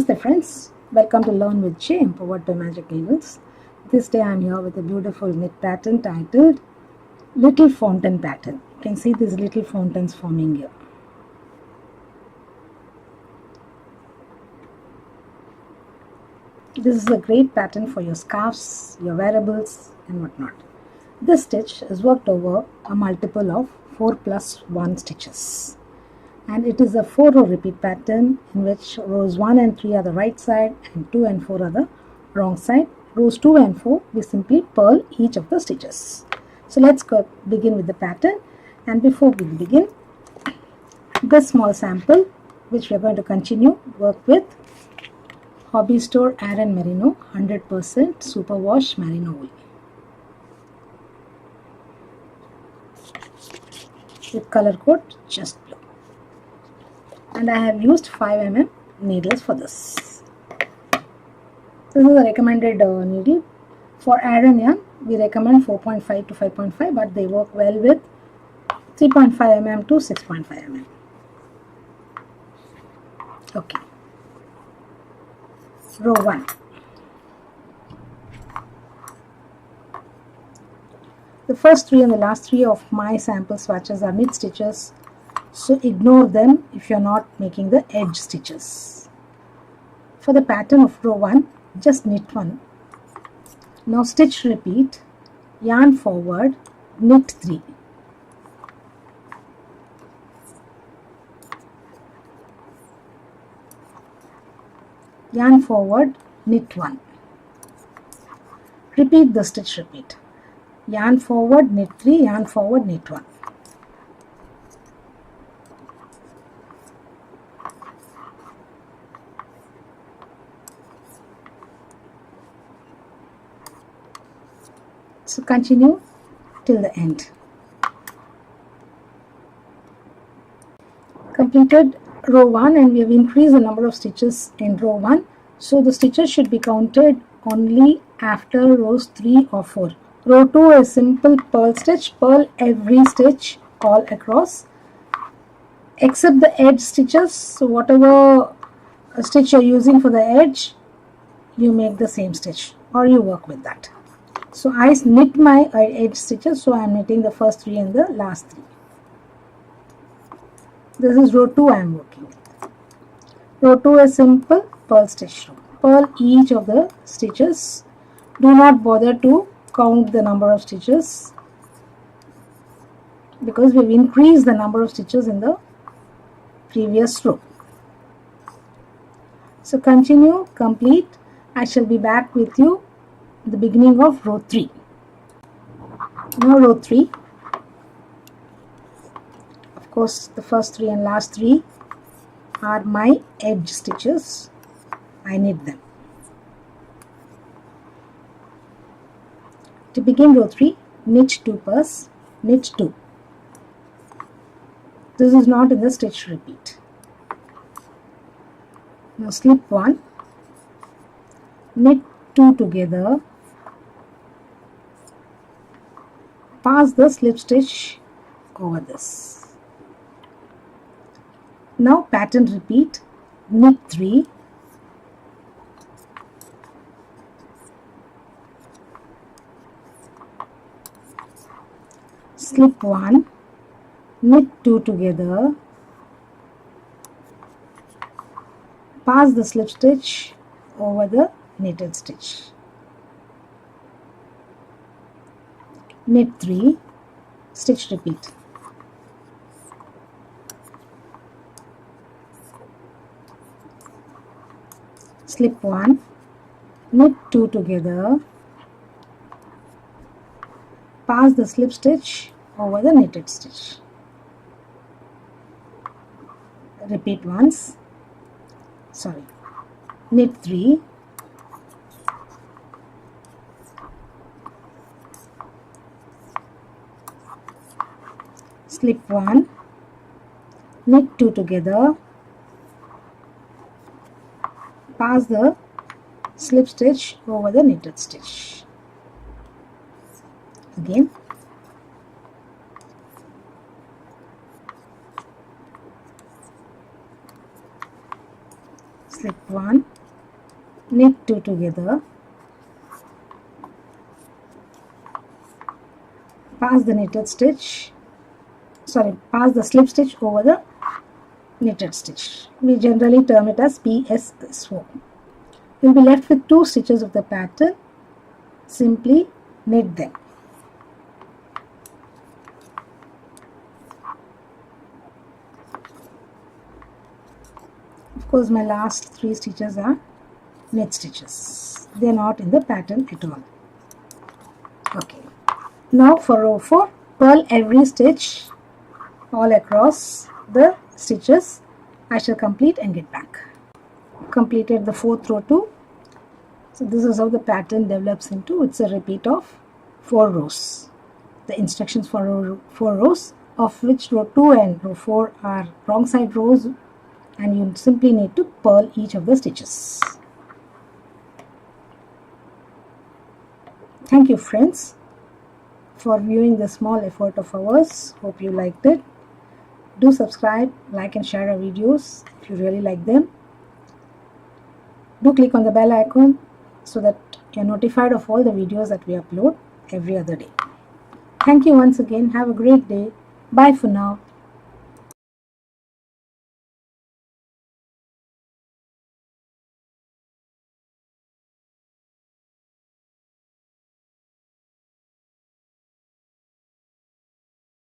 Namaste friends, welcome to Learn with Jay, empowered by Magic Needles. This day I am here with a beautiful knit pattern titled Little Fountain Pattern. You can see these little fountains forming here. This is a great pattern for your scarves, your wearables and whatnot. This stitch is worked over a multiple of 4 plus 1 stitches. And it is a 4-row repeat pattern in which rows 1 and 3 are the right side and 2 and 4 are the wrong side. Rows 2 and 4 we simply purl each of the stitches. So let's begin with the pattern, and before we begin, this small sample which we are going to continue work with Hobby Store Abbr Merino 100% superwash merino wool with color code just blue. And I have used 5 mm needles for this. This is a recommended needle. For Aran yarn, we recommend 4.5 to 5.5, but they work well with 3.5 mm to 6.5 mm. Okay. Row 1. The first 3 and the last 3 of my sample swatches are knit stitches, so ignore them if you are not making the edge stitches. For the pattern of row 1, just knit 1. Now stitch repeat, yarn forward, knit 3. Yarn forward, knit 1. Repeat the stitch repeat. Yarn forward, knit 3, yarn forward, knit 1. So continue till the end. Completed row 1, and we have increased the number of stitches in row 1. So the stitches should be counted only after rows 3 or 4. Row 2 is simple purl stitch. Purl every stitch all across except the edge stitches. So whatever stitch you are using for the edge, you make the same stitch or you work with that. So I knit my edge stitches, so I am knitting the first 3 and the last 3. This is row 2 I am working with. Row 2 is simple purl stitch row. Purl each of the stitches. Do not bother to count the number of stitches because we have increased the number of stitches in the previous row. So continue, complete. I shall be back with you the beginning of row 3. Now row 3. Of course, the first 3 and last 3 are my edge stitches. I knit them. To begin row 3, knit 2 purls, knit 2. This is not in the stitch repeat. Now slip 1, knit 2 together, pass the slip stitch over this. Now pattern repeat, knit 3, slip 1, knit 2 together, pass the slip stitch over the knitted stitch. Knit 3, stitch repeat. Slip 1, knit 2 together, pass the slip stitch over the knitted stitch. Repeat once. Knit 3, slip 1, knit 2 together, pass the slip stitch over the knitted stitch. Again, slip 1, knit 2 together, pass the slip stitch over the knitted stitch. We generally term it as PSSO. You'll be left with 2 stitches of the pattern. Simply knit them. Of course, my last 3 stitches are knit stitches. They are not in the pattern at all. Okay. Now for row 4, purl every stitch all across the stitches. I shall complete and get back. Completed the 4th row too. So this is how the pattern develops into. It's a repeat of 4 rows. The instructions for 4 rows, of which row 2 and row 4 are wrong side rows, and you simply need to purl each of the stitches. Thank you friends for viewing this small effort of ours. Hope you liked it. Do subscribe, like and share our videos if you really like them. Do click on the bell icon so that you're notified of all the videos that we upload every other day. Thank you once again. Have a great day. Bye for now.